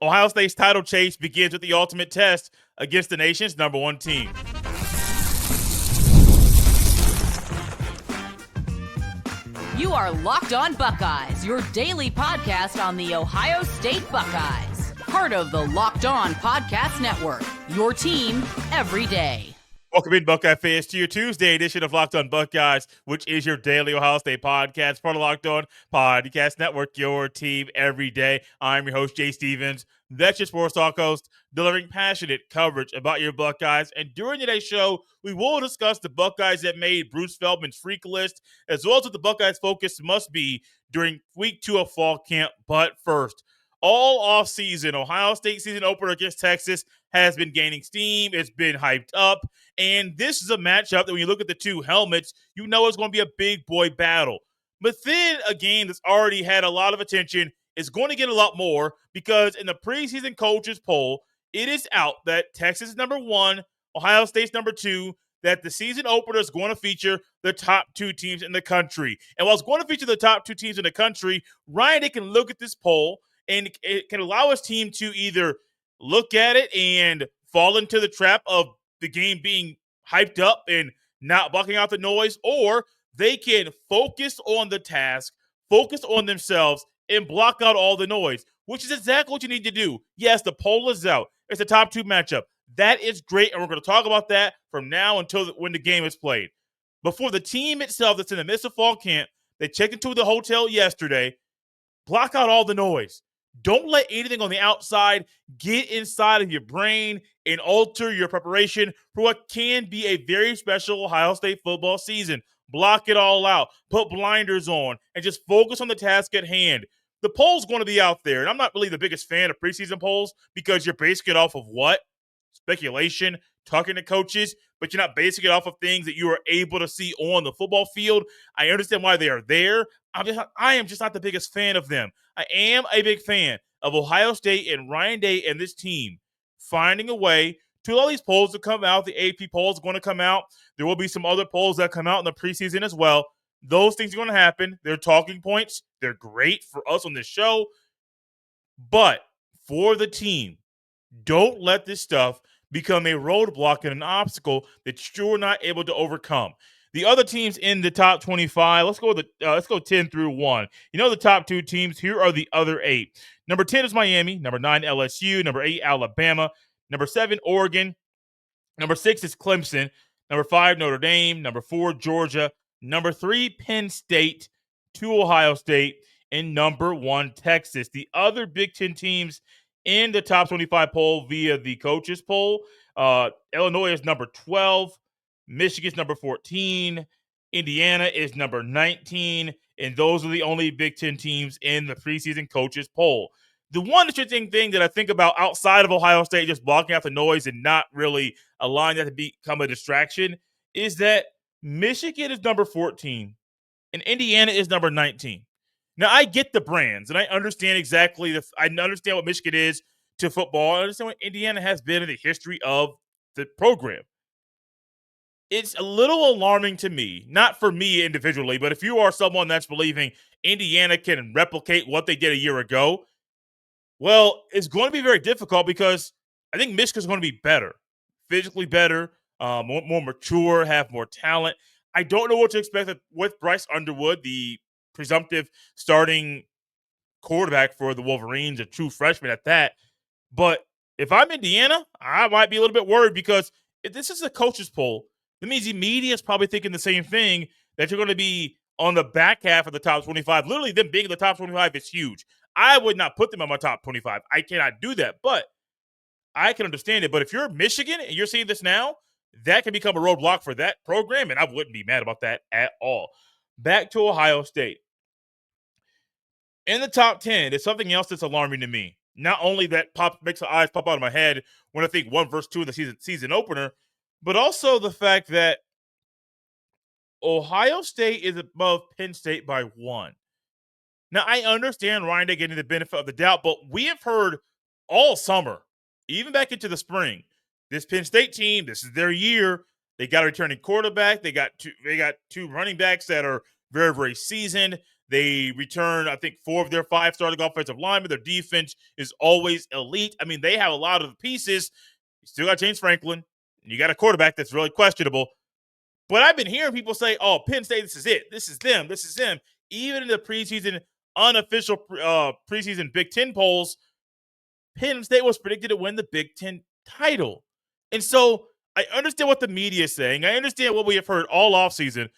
Ohio State's title chase begins with the ultimate test against the nation's number one team. You are Locked On Buckeyes, your daily podcast on the Ohio State Buckeyes. Part of the Locked On Podcast Network, your team every day. Welcome in, Buckeye fans, to your Tuesday edition of Locked On Buckeyes, which is your daily Ohio State podcast, part of Locked On Podcast Network, your team every day. I'm your host, Jay Stevens. That's your sports talk host, delivering passionate coverage about your Buckeyes. And during today's show, we will discuss the Buckeyes that made Bruce Feldman's freak list, as well as what the Buckeyes' focus must be during week 2 of fall camp. But first, all offseason, Ohio State season opener against Texas has been gaining steam. It's been hyped up. And this is a matchup that when you look at the two helmets, you know it's going to be a big boy battle. But then a game that's already had a lot of attention is going to get a lot more because in the preseason coaches poll, it is out that Texas is number 1, Ohio State's number 2, that the season opener is going to feature the top 2 teams in the country. And while it's going to feature the top 2 teams in the country, Ryan, they can look at this poll and it can allow his team to either look at it and fall into the trap of the game being hyped up and not blocking out the noise, or they can focus on the task, focus on themselves, and block out all the noise, which is exactly what you need to do. Yes, the poll is out. It's the top 2 matchup. That is great, and we're going to talk about that from now until when the game is played. Before the team itself that's in the midst of fall camp, they checked into the hotel yesterday, block out all the noise. Don't let anything on the outside get inside of your brain and alter your preparation for what can be a very special Ohio State football season. Block it all out. Put blinders on and just focus on the task at hand. The poll's going to be out there, and I'm not really the biggest fan of preseason polls because you're basing it off of what? Speculation, talking to coaches, but you're not basing it off of things that you are able to see on the football field. I understand why they are there. I am just not the biggest fan of them. I am a big fan of Ohio State and Ryan Day and this team finding a way to allow these polls to come out. The AP polls are going to come out. There will be some other polls that come out in the preseason as well. Those things are going to happen. They're talking points. They're great for us on this show. But for the team, don't let this stuff become a roadblock and an obstacle that you're not able to overcome. The other teams in the top 25, let's go 10 through 1. You know the top 2 teams, here are the other 8. Number 10 is Miami, number 9 LSU, number 8 Alabama, number 7 Oregon, number 6 is Clemson, number 5 Notre Dame, number 4 Georgia, number 3 Penn State, 2 Ohio State, and number 1 Texas. The other Big Ten teams in the top 25 poll via the coaches poll, Illinois is number 12, Michigan's number 14, Indiana is number 19, and those are the only Big Ten teams in the preseason coaches poll. The one interesting thing that I think about outside of Ohio State just blocking out the noise and not really allowing that to become a distraction is that Michigan is number 14 and Indiana is number 19. Now, I get the brands, and I understand exactly I understand what Michigan is to football. I understand what Indiana has been in the history of the program. It's a little alarming to me, not for me individually, but if you are someone that's believing Indiana can replicate what they did a year ago, well, it's going to be very difficult because I think Michigan's going to be better, physically better, more mature, have more talent. I don't know what to expect with Bryce Underwood, the presumptive starting quarterback for the Wolverines, a true freshman at that. But if I'm Indiana, I might be a little bit worried because if this is a coach's poll, that means the media is probably thinking the same thing, that you're going to be on the back half of the top 25. Literally, them being in the top 25 is huge. I would not put them on my top 25. I cannot do that, but I can understand it. But if you're Michigan and you're seeing this now, that can become a roadblock for that program, and I wouldn't be mad about that at all. Back to Ohio State. In the top 10, there's something else that's alarming to me. Not only that makes the eyes pop out of my head when I think 1 versus 2 in the season opener, but also the fact that Ohio State is above Penn State by 1. Now, I understand Ryan Day getting the benefit of the doubt, but we have heard all summer, even back into the spring, this Penn State team, this is their year. They got a returning quarterback. They got two running backs that are very, very seasoned. They return, I think, 4 of their 5 starting offensive linemen. Their defense is always elite. I mean, they have a lot of the pieces. You still got James Franklin. You got a quarterback that's really questionable. But I've been hearing people say, oh, Penn State, this is it. This is them. This is them. Even in the preseason, unofficial preseason Big Ten polls, Penn State was predicted to win the Big Ten title. And so I understand what the media is saying. I understand what we have heard all offseason.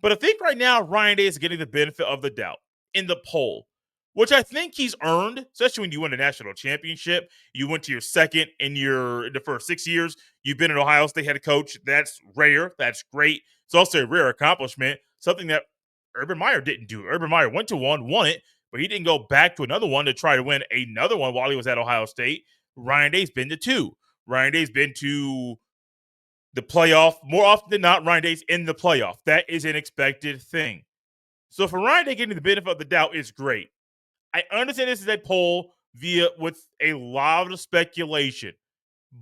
But I think right now Ryan Day is getting the benefit of the doubt in the poll, which I think he's earned, especially when you win a national championship. You went to your second in the first 6 years. You've been an Ohio State head coach. That's rare. That's great. It's also a rare accomplishment, something that Urban Meyer didn't do. Urban Meyer went to one, won it, but he didn't go back to another one to try to win another one while he was at Ohio State. Ryan Day's been to 2. Ryan Day's been to the playoff. More often than not, Ryan Day's in the playoff. That is an expected thing. So for Ryan Day getting the benefit of the doubt is great. I understand this is a poll with a lot of speculation.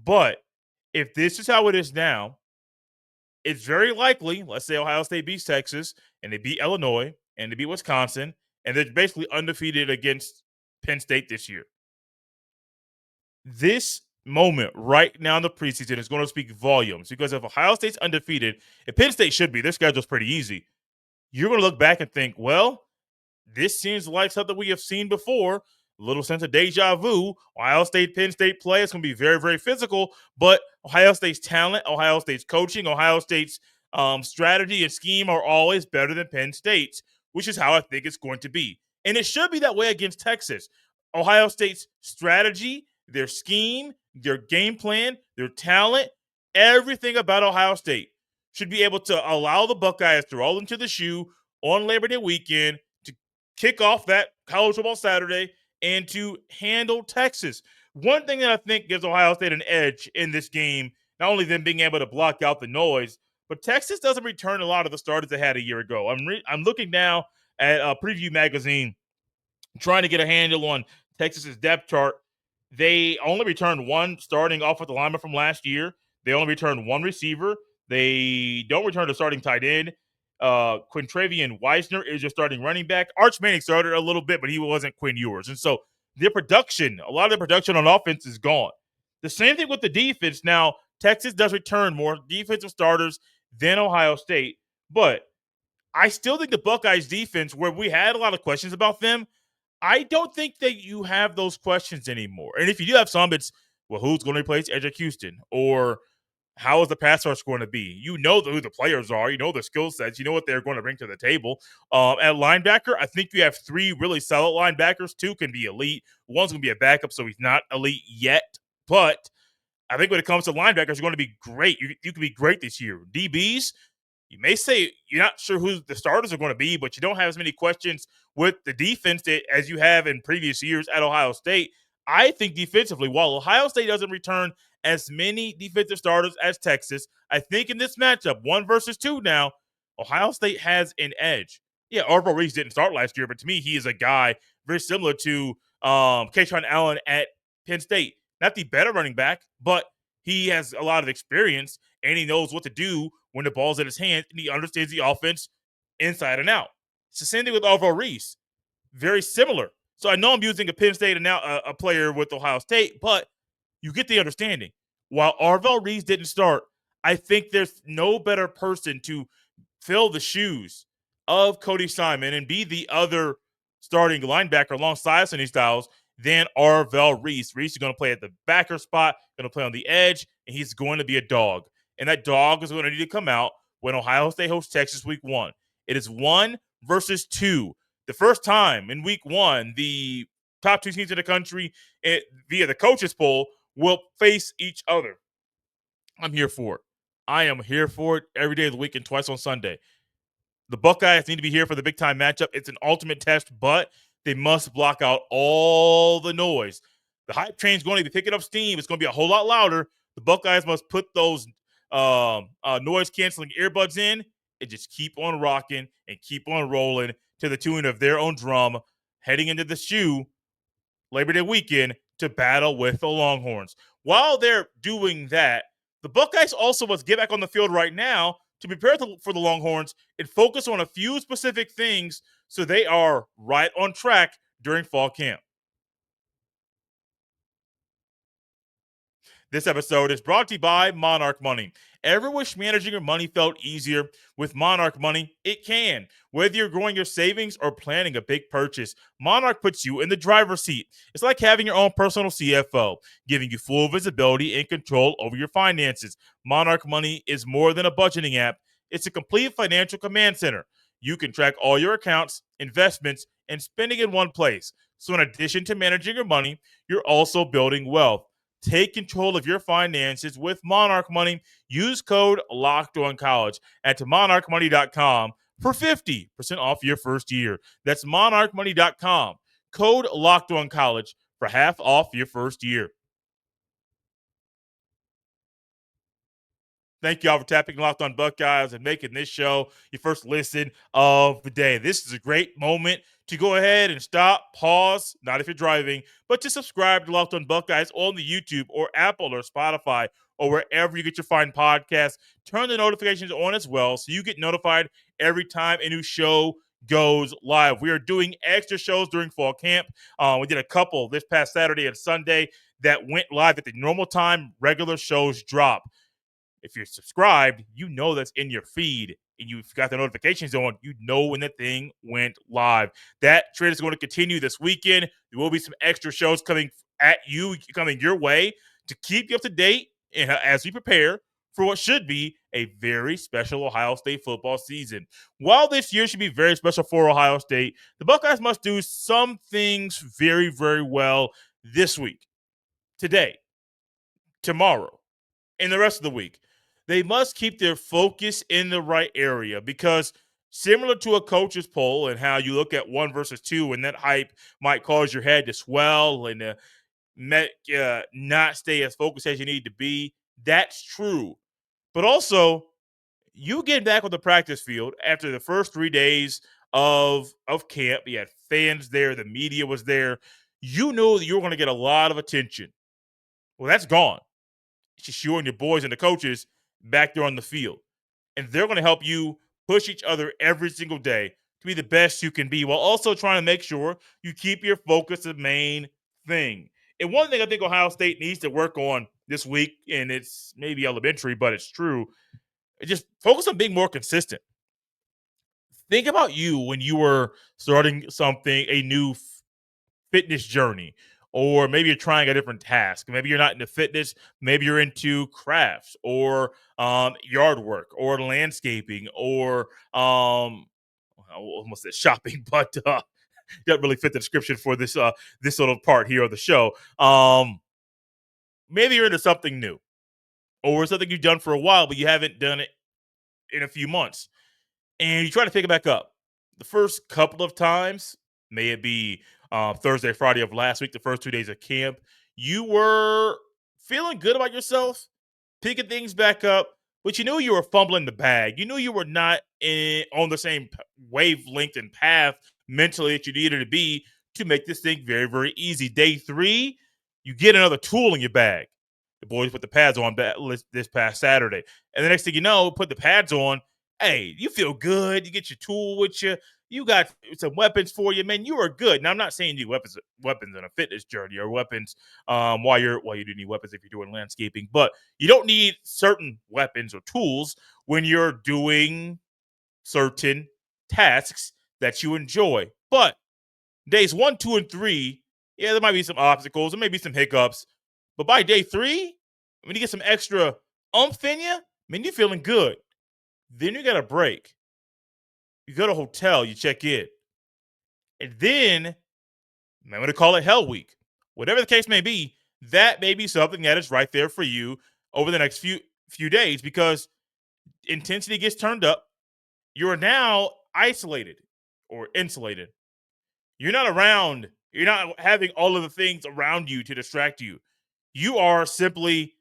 But if this is how it is now, it's very likely, let's say Ohio State beats Texas, and they beat Illinois, and they beat Wisconsin, and they're basically undefeated against Penn State this year. This moment right now in the preseason is going to speak volumes, because if Ohio State's undefeated, if Penn State should be, their schedule's pretty easy, you're going to look back and think, well, this seems like something we have seen before. A little sense of deja vu. Ohio State, Penn State play is going to be very, very physical, but Ohio State's talent, Ohio State's coaching, Ohio State's strategy and scheme are always better than Penn State's, which is how I think it's going to be. And it should be that way against Texas. Ohio State's strategy, their scheme, their game plan, their talent, everything about Ohio State should be able to allow the Buckeyes to roll into the shoe on Labor Day weekend, to kick off that college football Saturday, and to handle Texas. One thing that I think gives Ohio State an edge in this game, not only them being able to block out the noise, but Texas doesn't return a lot of the starters they had a year ago. I'm looking now at Preview Magazine, trying to get a handle on Texas's depth chart. They only returned 1 starting offensive lineman from last year. They only returned 1 receiver. They don't return a starting tight end. Quintravian Weisner is your starting running back. Arch Manning started a little bit, but he wasn't Quinn Ewers. And so their production, a lot of their production on offense is gone. The same thing with the defense. Now, Texas does return more defensive starters than Ohio State, but I still think the Buckeyes defense, where we had a lot of questions about them, I don't think that you have those questions anymore. And if you do have some, it's, well, who's going to replace Edric Houston? Or how is the pass rush going to be? You know who the players are. You know the skill sets. You know what they're going to bring to the table. At linebacker, I think you have 3 really solid linebackers. 2 can be elite. One's going to be a backup, so he's not elite yet. But I think when it comes to linebackers, you're going to be great. You can be great this year. DBs, you may say you're not sure who the starters are going to be, but you don't have as many questions with the defense as you have in previous years at Ohio State. I think defensively, while Ohio State doesn't return as many defensive starters as Texas, I think in this matchup, 1 versus 2 now, Ohio State has an edge. Yeah, Arvo Reese didn't start last year, but to me, he is a guy very similar to Keyshawn Allen at Penn State. Not the better running back, but he has a lot of experience, and he knows what to do when the ball's in his hands, and he understands the offense inside and out. It's the same thing with Arvo Reese. Very similar. So I know I'm using a Penn State and now a player with Ohio State, but you get the understanding. While Arvell Reese didn't start, I think there's no better person to fill the shoes of Cody Simon and be the other starting linebacker alongside Sonny Styles than Arvell Reese. Reese is going to play at the backer spot, going to play on the edge, and he's going to be a dog. And that dog is going to need to come out when Ohio State hosts Texas week 1. It is 1 versus 2. The first time in week 1, the top 2 teams in the country via the coaches poll will face each other. I'm here for it. I am here for it every day of the week and twice on Sunday. The Buckeyes need to be here for the big time matchup. It's an ultimate test, but they must block out all the noise. The hype train's going to be picking up steam. It's going to be a whole lot louder. The Buckeyes must put those noise-canceling earbuds in and just keep on rocking and keep on rolling to the tune of their own drum, heading into the shoe Labor Day weekend to battle with the Longhorns. While they're doing that, the Buckeyes also must get back on the field right now to prepare for the Longhorns and focus on a few specific things so they are right on track during fall camp. This episode is brought to you by Monarch Money. Ever wish managing your money felt easier? With Monarch Money, it can. Whether you're growing your savings or planning a big purchase, Monarch puts you in the driver's seat. It's like having your own personal CFO, giving you full visibility and control over your finances. Monarch Money is more than a budgeting app. It's a complete financial command center. You can track all your accounts, investments, and spending in one place. So in addition to managing your money, you're also building wealth. Take control of your finances with Monarch Money. Use code LOCKEDONCollege at monarchmoney.com for 50% off your first year. That's monarchmoney.com. Code LOCKEDONCollege for half off your first year. Thank you all for tapping Locked On Buckeyes and making this show your first listen of the day. This is a great moment to go ahead and stop, pause, not if you're driving, but to subscribe to Locked On Buckeyes on the YouTube or Apple or Spotify or wherever you get your fine podcasts. Turn the notifications on as well so you get notified every time a new show goes live. We are doing extra shows during fall camp. We did a couple this past Saturday and Sunday that went live at the normal time regular shows drop. If you're subscribed, you know that's in your feed and you've got the notifications on, you know when the thing went live. That trend is going to continue this weekend. There will be some extra shows coming at you, coming your way to keep you up to date as we prepare for what should be a very special Ohio State football season. While this year should be very special for Ohio State, the Buckeyes must do some things very, very well this week, today, tomorrow, and the rest of the week. They must keep their focus in the right area because similar to a coach's poll and how you look at 1 versus 2 and that hype might cause your head to swell and not stay as focused as you need to be, that's true. But also, you get back on the practice field after the first 3 days of camp. You had fans there. The media was there. You know that you were going to get a lot of attention. Well, that's gone. It's just you and your boys and the coaches back there on the field. And they're going to help you push each other every single day to be the best you can be while also trying to make sure you keep your focus the main thing. And one thing I think Ohio State needs to work on this week, and it's maybe elementary, but it's true, just focus on being more consistent. Think about you when you were starting something, a new fitness journey, or maybe you're trying a different task. Maybe you're not into fitness. Maybe you're into crafts or yard work or landscaping or I almost said shopping, but doesn't really fit the description for this little part here of the show. Maybe you're into something new or something you've done for a while, but you haven't done it in a few months. And you try to pick it back up. The first couple of times, may it be Thursday, Friday of last week, the first 2 days of camp, you were feeling good about yourself, picking things back up, but you knew you were fumbling the bag. You knew you were not on the same wavelength and path mentally that you needed to be to make this thing very, very easy. Day 3, you get another tool in your bag. The boys put the pads on this past Saturday. And the next thing you know, put the pads on. Hey, you feel good. You get your tool with you. You got some weapons for you, man. You are good. Now, I'm not saying you need weapons on a fitness journey or weapons while you do need weapons if you're doing landscaping, but you don't need certain weapons or tools when you're doing certain tasks that you enjoy. But days 1, 2, and 3, yeah, there might be some obstacles, there may be some hiccups, but by day 3, when you get some extra oomph in you, man, you're feeling good. Then you got a break. You go to a hotel, you check in. And then, I'm going to call it Hell Week. Whatever the case may be, that may be something that is right there for you over the next few days because intensity gets turned up. You are now isolated or insulated. You're not around. You're not having all of the things around you to distract you. You are simply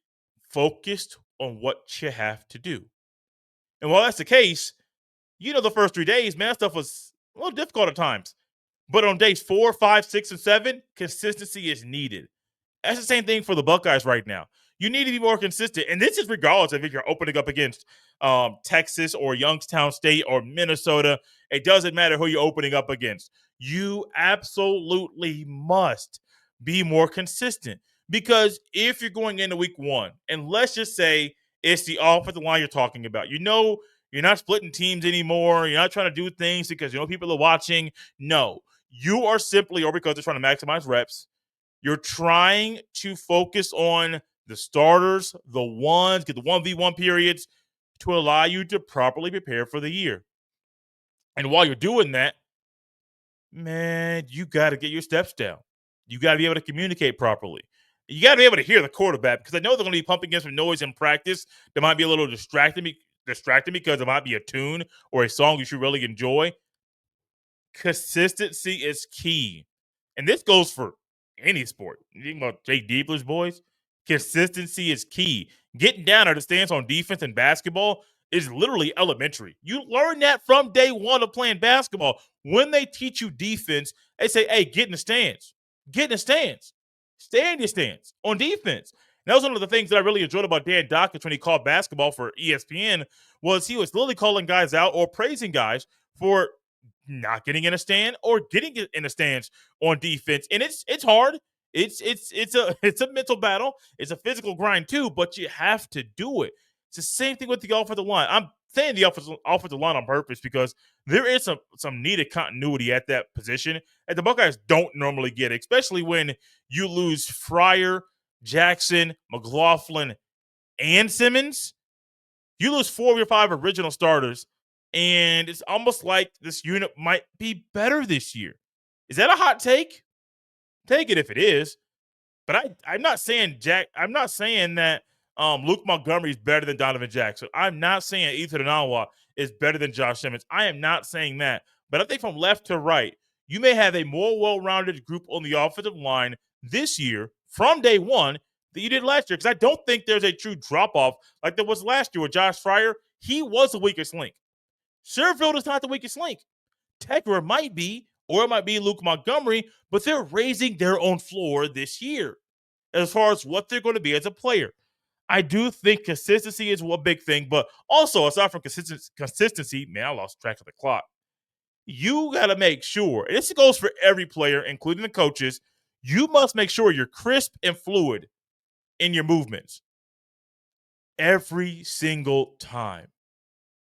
focused on what you have to do. And while that's the case, the first 3 days, man, that stuff was a little difficult at times. But on days 4, 5, 6, and 7, consistency is needed. That's the same thing for the Buckeyes right now. You need to be more consistent. And this is regardless of if you're opening up against Texas or Youngstown State or Minnesota. It doesn't matter who you're opening up against. You absolutely must be more consistent. Because if you're going into week one, and let's just say it's the offensive line you're talking about, you're not splitting teams anymore. You're not trying to do things because people are watching. No, you are simply, or because they're trying to maximize reps, you're trying to focus on the starters, the ones, get the 1v1 periods to allow you to properly prepare for the year. And while you're doing that, man, you got to get your steps down. You got to be able to communicate properly. You got to be able to hear the quarterback because I know they're going to be pumping in some noise in practice that might be a little distracting because it might be a tune or a song you should really enjoy. Consistency is key. And this goes for any sport. You think about Jake Diebler's boys? Consistency is key. Getting down at the stance on defense in basketball is literally elementary. You learn that from day one of playing basketball. When they teach you defense, they say, hey, get in the stands. Get in the stands. Stay in your stance on defense. And that was one of the things that I really enjoyed about Dan Dawkins when he called basketball for ESPN was he was literally calling guys out or praising guys for not getting in a stand or getting in the stands on defense. And it's hard. It's a mental battle. It's a physical grind too, but you have to do it. It's the same thing with the offensive line. I'm saying the offensive line on purpose because there is some needed continuity at that position that the Buckeyes don't normally get, especially when you lose Fryer, Jackson, McLaughlin, and Simmons. You lose 4 of your 5 original starters, and it's almost like this unit might be better this year. Is that a hot take? Take it if it is. But I'm not saying that Luke Montgomery is better than Donovan Jackson. I'm not saying Ethan Anawa is better than Josh Simmons. I am not saying that. But I think from left to right, you may have a more well-rounded group on the offensive line this year from day one that you did last year. Because I don't think there's a true drop-off like there was last year with Josh Fryer. He was the weakest link. Sherfield is not the weakest link. Tegra might be, or it might be Luke Montgomery, but they're raising their own floor this year as far as what they're going to be as a player. I do think consistency is one big thing, but also aside from consistency, man, I lost track of the clock. You got to make sure, and this goes for every player, including the coaches, you must make sure you're crisp and fluid in your movements every single time.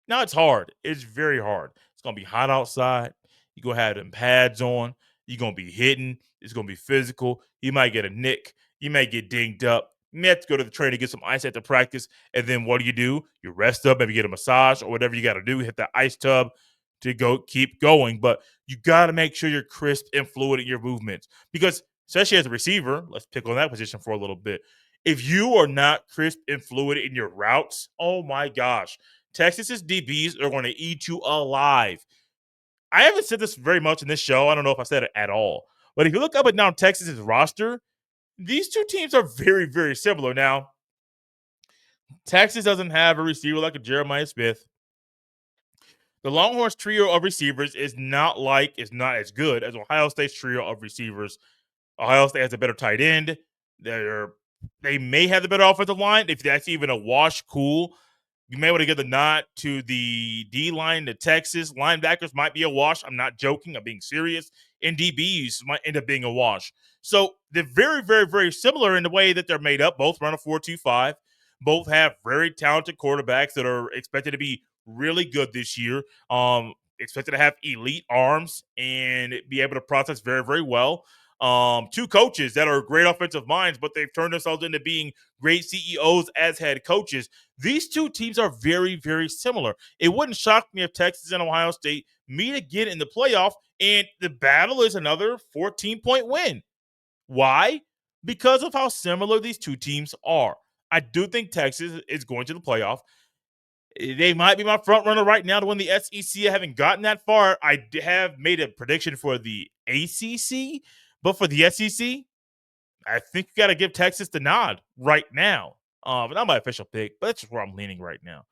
Now, it's hard. It's very hard. It's going to be hot outside. You're going to have them pads on. You're going to be hitting. It's going to be physical. You might get a nick. You may get dinged up. You may have to go to the train to get some ice after practice. And then what do? You rest up, maybe get a massage or whatever you got to do. Hit the ice tub to go keep going. But you got to make sure you're crisp and fluid in your movements. Because especially as a receiver, let's pick on that position for a little bit. If you are not crisp and fluid in your routes, oh my gosh, Texas's DBs are going to eat you alive. I haven't said this very much in this show. I don't know if I said it at all. But if you look up and down Texas's roster, these two teams are very, very similar. Now, Texas doesn't have a receiver like a Jeremiah Smith. The Longhorns trio of receivers is not as good as Ohio State's trio of receivers. Ohio State has a better tight end. They may have the better offensive line. If that's even a wash, cool. You may want to give the nod to the D-line, the Texas. Linebackers might be a wash. I'm not joking. I'm being serious. And DBs might end up being a wash. So they're very, very, very similar in the way that they're made up. Both run a 4.25. Both have very talented quarterbacks that are expected to be really good this year. Expected to have elite arms and be able to process very, very well. Two coaches that are great offensive minds, but they've turned themselves into being great CEOs as head coaches. These two teams are very, very similar. It wouldn't shock me if Texas and Ohio State meet again in the playoff, and the battle is another 14-point win. Why? Because of how similar these two teams are. I do think Texas is going to the playoff. They might be my front runner right now to win the SEC. I haven't gotten that far. I have made a prediction for the ACC, but for the SEC, I think you got to give Texas the nod right now. Not my official pick, but that's just where I'm leaning right now.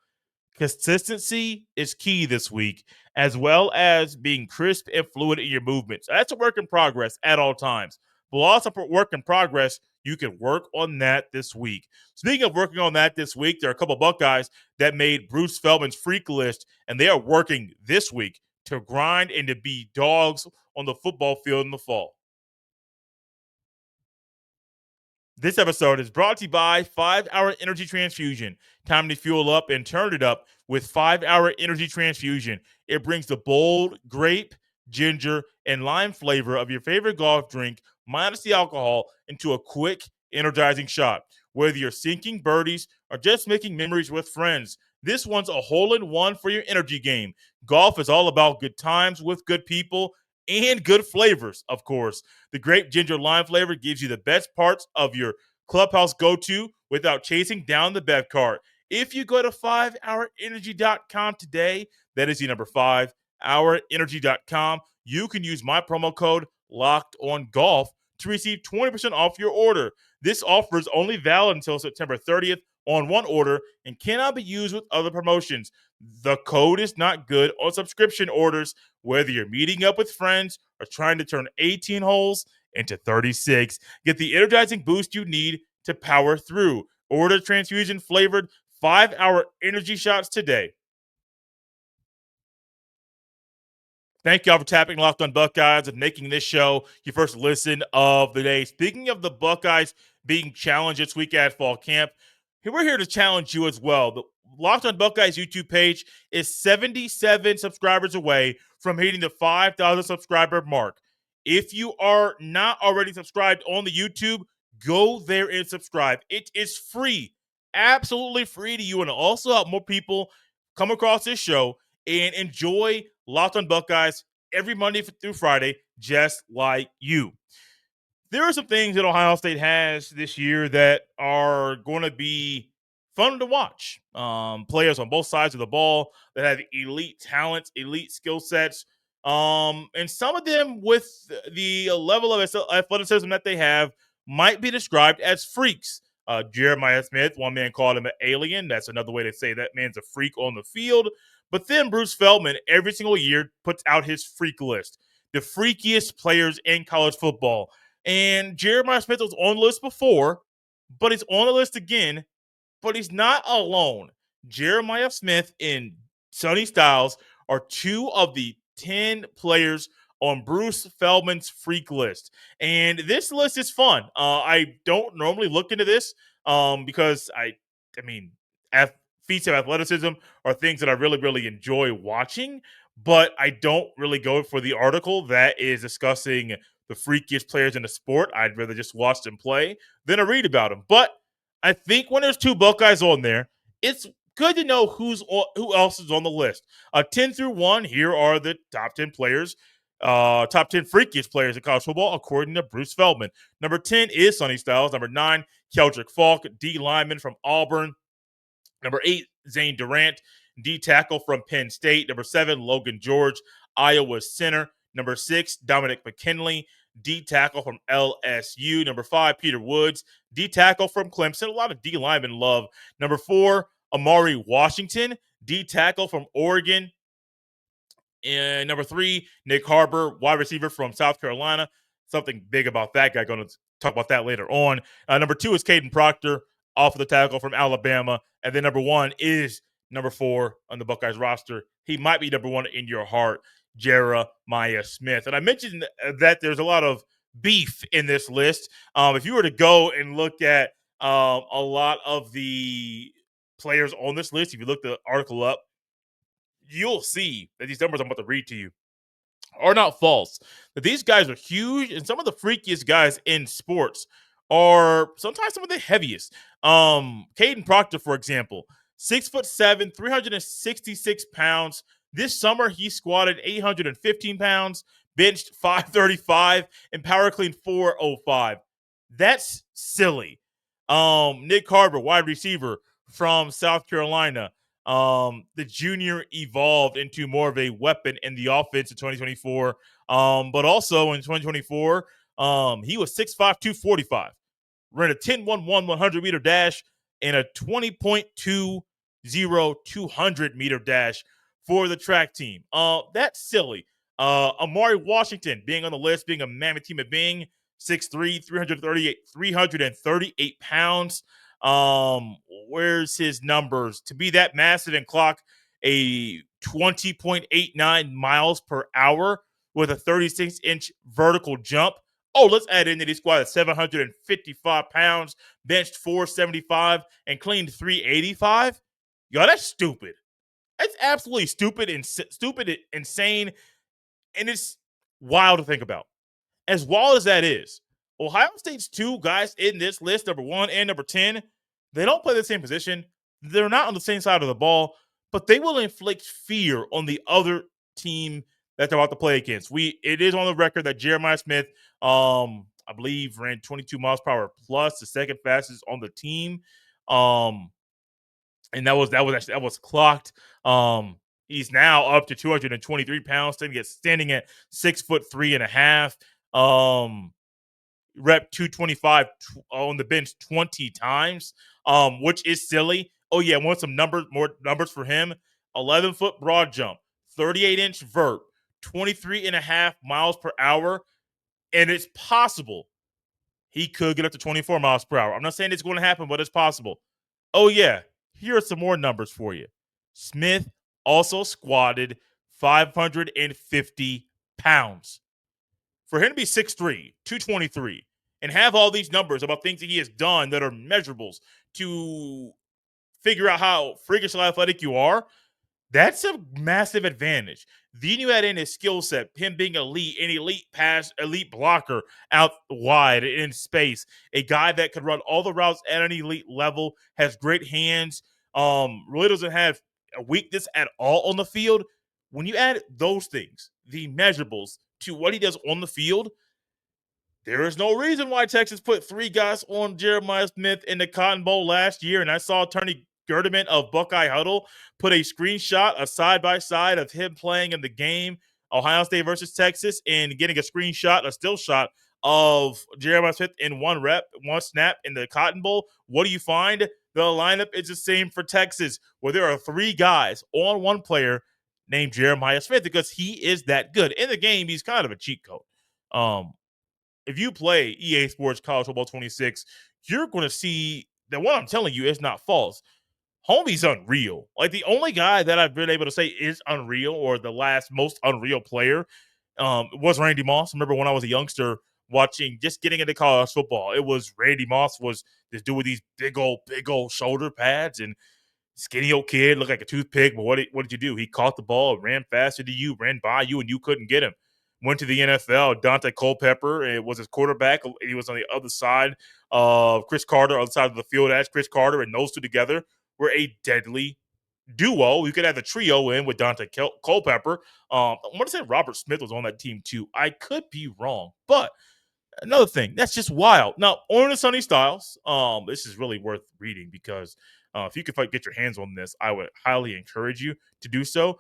Consistency is key this week, as well as being crisp and fluid in your movements. That's a work in progress at all times. but lots of work in progress. You can work on that this week. Speaking of working on that this week, there are a couple of Buckeyes that made Bruce Feldman's freak list, and they are working this week to grind and to be dogs on the football field in the fall. This episode is brought to you by 5-Hour Energy Transfusion. Time to fuel up and turn it up with 5-Hour Energy Transfusion. It brings the bold grape, ginger, and lime flavor of your favorite golf drink, minus the alcohol, into a quick, energizing shot. Whether you're sinking birdies or just making memories with friends, this one's a hole-in-one for your energy game. Golf is all about good times with good people and good flavors, of course. The grape ginger lime flavor gives you the best parts of your clubhouse go-to without chasing down the bev cart. If you go to 5hourenergy.com today, that is the number 5hourenergy.com, you can use my promo code LOCKEDONGOLF to receive 20% off your order. This offer is only valid until September 30th on one order and cannot be used with other promotions. The code is not good on subscription orders, whether you're meeting up with friends or trying to turn 18 holes into 36. Get the energizing boost you need to power through. Order transfusion flavored 5-hour energy shots today. Thank y'all for tapping Locked on Buckeyes and making this show your first listen of the day. Speaking of the Buckeyes being challenged this week at fall camp, we're here to challenge you as well. The Locked on Buckeyes YouTube page is 77 subscribers away from hitting the 5,000 subscriber mark. If you are not already subscribed on the YouTube, go there and subscribe. It is free, absolutely free to you, and also help more people come across this show and enjoy Locked on Buckeyes every Monday through Friday, just like you. There are some things that Ohio State has this year that are going to be fun to watch. Players on both sides of the ball that have elite talents, elite skill sets, and some of them with the level of athleticism that they have might be described as freaks. Jeremiah Smith, one man called him an alien. That's another way to say that man's a freak on the field. But then Bruce Feldman, every single year, puts out his freak list. The freakiest players in college football. And Jeremiah Smith was on the list before, but he's on the list again, but he's not alone. Jeremiah Smith and Sonny Styles are two of the 10 players on Bruce Feldman's freak list. And this list is fun. I don't normally look into this because I mean, feats of athleticism are things that I really, really enjoy watching, but I don't really go for the article that is discussing the freakiest players in the sport. I'd rather just watch them play than to read about them. But I think when there's two Buckeyes on there, it's good to know who else is on the list. 10 through 1, here are the top 10 players, top 10 freakiest players in college football, according to Bruce Feldman. Number 10 is Sonny Styles. Number 9, Keldrick Falk, D lineman from Auburn. Number 8, Zane Durant, D tackle from Penn State. Number 7, Logan George, Iowa center. Number 6, Dominic McKinley, D tackle from LSU. Number 5, Peter Woods, D tackle from Clemson. A lot of D lineman love. Number 4, Amari Washington, D tackle from Oregon. And number 3, Nick Harbor, wide receiver from South Carolina. Something big about that guy. Going to talk about that later on. Number 2 is Caden Proctor, off of the tackle from Alabama. And then number 1 is number 4 on the Buckeyes roster. He might be number 1 in your heart, Jeremiah Smith. And I mentioned that there's a lot of beef in this list. If you were to go and look at a lot of the players on this list, if you look the article up, you'll see that these numbers I'm about to read to you are not false. That these guys are huge, and some of the freakiest guys in sports are sometimes some of the heaviest. Caden Proctor, for example, 6'7", 366 pounds. This summer, he squatted 815 pounds, benched 535, and power cleaned 405. That's silly. Nick Harbor, wide receiver from South Carolina. The junior evolved into more of a weapon in the offense in 2024. But also in 2024, he was 6'5", 245. Ran a 10-1-1 100-meter dash and a 20.20 200-meter dash for the track team. That's silly. Amari Washington being on the list, being a mammoth human being, 6'3", 338 pounds. Where's his numbers? To be that massive and clock a 20.89 miles per hour with a 36-inch vertical jump. Oh, let's add in that he squatted 755 pounds, benched 475, and cleaned 385. Yo, that's stupid. That's absolutely stupid and insane, and it's wild to think about. As wild as that is, Ohio State's two guys in this list, number 1 and number 10, they don't play the same position. They're not on the same side of the ball, but they will inflict fear on the other team that they're about to play against. It is on the record that Jeremiah Smith, I believe, ran 22 miles per hour plus, the second fastest on the team. And that was clocked. He's now up to 223 pounds, standing at 6'3.5". Rep 225 on the bench 20 times, which is silly. Oh yeah, want some more numbers for him? 11-foot broad jump, 38-inch vert, 23.5 miles per hour, and it's possible he could get up to 24 miles per hour. I'm not saying it's going to happen, but it's possible. Oh yeah, here are some more numbers for you. Smith also squatted 550 pounds. For him to be 6'3", 223, and have all these numbers about things that he has done that are measurables to figure out how freakishly athletic you are, that's a massive advantage. Then you add in his skill set, him being elite, an elite pass, elite blocker out wide in space, a guy that could run all the routes at an elite level, has great hands, really doesn't have a weakness at all on the field. When you add those things, the measurables, to what he does on the field, there is no reason why Texas put 3 guys on Jeremiah Smith in the Cotton Bowl last year. And I saw Attorney Gerdeman of Buckeye Huddle put a screenshot, a side-by-side of him playing in the game, Ohio State versus Texas, and getting a screenshot, a still shot of Jeremiah Smith in one snap in the Cotton Bowl. What do you find? The lineup is the same for Texas, where there are 3 guys on one player named Jeremiah Smith, because he is that good. In the game, he's kind of a cheat code. If you play EA Sports College Football 26, you're going to see that what I'm telling you is not false. Homie's unreal. Like, the only guy that I've been able to say is unreal, or the last most unreal player, was Randy Moss. I remember when I was a youngster getting into college football, it was Randy Moss was this dude with these big old shoulder pads, and skinny old kid, looked like a toothpick, but what did you do? He caught the ball, ran faster than you, ran by you, and you couldn't get him. Went to the NFL. Dante Culpepper, it was his quarterback. He was on the other side of Chris Carter, on the side of the field as Chris Carter, and those two together were a deadly duo. You could have the trio in with Dante Culpepper. I want to say Robert Smith was on that team too. I could be wrong, but another thing, that's just wild. Now, on to Sonny Styles, this is really worth reading, because if you could get your hands on this, I would highly encourage you to do so.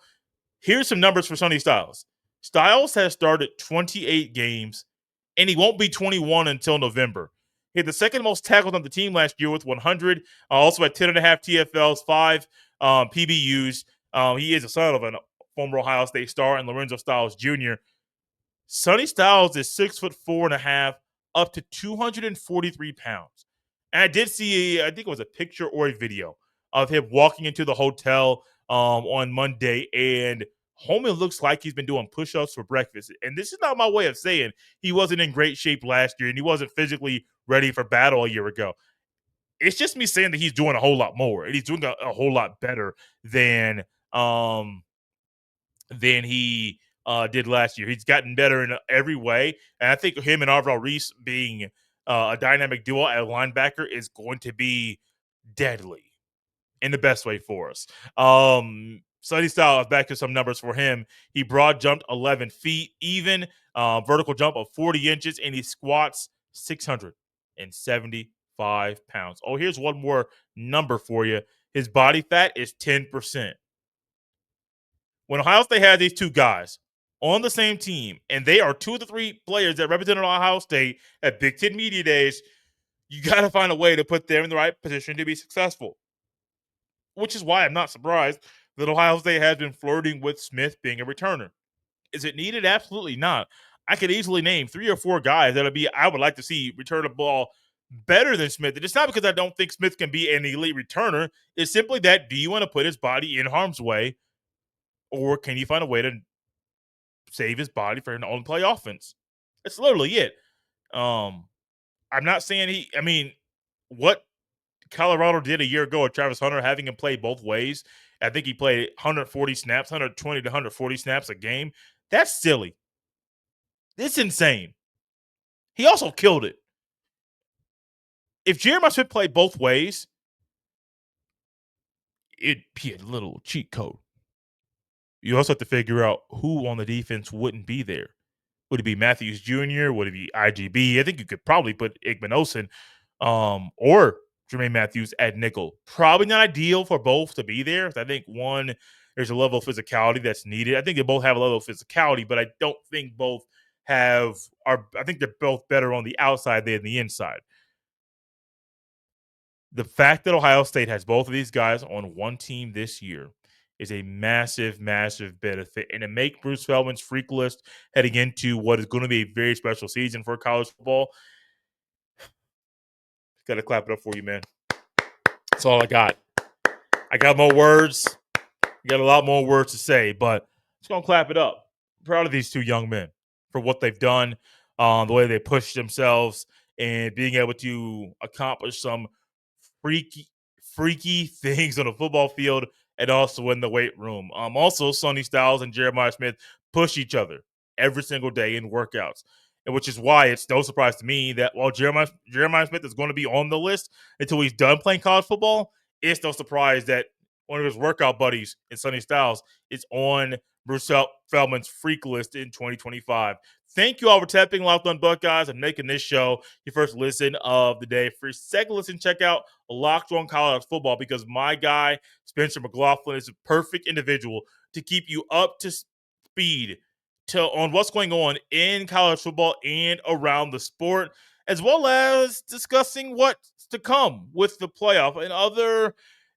Here's some numbers for Sonny Styles. Styles has started 28 games, and he won't be 21 until November. He had the second most tackles on the team last year with 100. Also had 10.5 TFLs, 5 PBUs. He is a son of a former Ohio State star and Lorenzo Styles Jr. Sonny Styles is 6'4.5", up to 243 pounds. And I did see, I think it was a picture or a video of him walking into the hotel on Monday, and homie looks like he's been doing push-ups for breakfast. And this is not my way of saying he wasn't in great shape last year and he wasn't physically ready for battle a year ago. It's just me saying that he's doing a whole lot more, and he's doing a whole lot better than he did last year. He's gotten better in every way, and I think him and Arvell Reese being a dynamic duo at linebacker is going to be deadly in the best way for us. Sonny Styles, back to some numbers for him. He broad jumped 11 feet, even vertical jump of 40 inches, and he squats 675 pounds. Oh, here's one more number for you. His body fat is 10%. When Ohio State had these 2 guys on the same team, and they are 2 of the 3 players that represented Ohio State at Big Ten Media Days, you got to find a way to put them in the right position to be successful. Which is why I'm not surprised that Ohio State has been flirting with Smith being a returner. Is it needed? Absolutely not. I could easily name 3 or 4 guys I would like to see return the ball better than Smith. And it's not because I don't think Smith can be an elite returner. It's simply that, do you want to put his body in harm's way, or can you find a way to save his body for an on-play offense? That's literally it. I'm not saying what Colorado did a year ago with Travis Hunter, having him play both ways. I think he played 140 snaps, 120 to 140 snaps a game. That's silly. It's insane. He also killed it. If Jeremiah Smith played both ways, it'd be a little cheat code. You also have to figure out who on the defense wouldn't be there. Would it be Matthews Jr.? Would it be IGB? I think you could probably put Igmanosin or Jermaine Matthews at nickel. Probably not ideal for both to be there. I think one, there's a level of physicality that's needed. I think they both have a level of physicality, but I don't think both I think they're both better on the outside than the inside. The fact that Ohio State has both of these guys on one team this year is a massive, massive benefit. And to make Bruce Feldman's freak list heading into what is going to be a very special season for college football, got to clap it up for you, man. That's all I got. I got more words. I got a lot more words to say, but I'm just going to clap it up. I'm proud of these two young men for what they've done, the way they pushed themselves, and being able to accomplish some freaky things on the football field and also in the weight room. Also, Sonny Styles and Jeremiah Smith push each other every single day in workouts, and which is why it's no surprise to me that while Jeremiah Smith is going to be on the list until he's done playing college football, it's no surprise that one of his workout buddies in Sonny Styles is on Bruce Feldman's freak list in 2025. Thank you all for tapping Locked On Buckeyes and making this show your first listen of the day. For your second listen, check out Locked On College Football, because my guy, Spencer McLaughlin, is a perfect individual to keep you up to speed on what's going on in college football and around the sport, as well as discussing what's to come with the playoff and other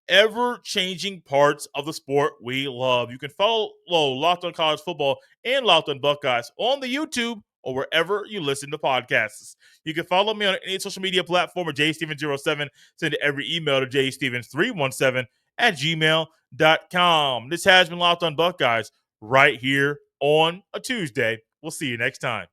ever-changing parts of the sport we love. You can follow Locked On College Football and Locked On Buckeyes on the YouTube or wherever you listen to podcasts. You can follow me on any social media platform at jstevens07. Send every email to jstevens317@gmail.com. This has been Locked On Buckeyes right here on a Tuesday. We'll see you next time.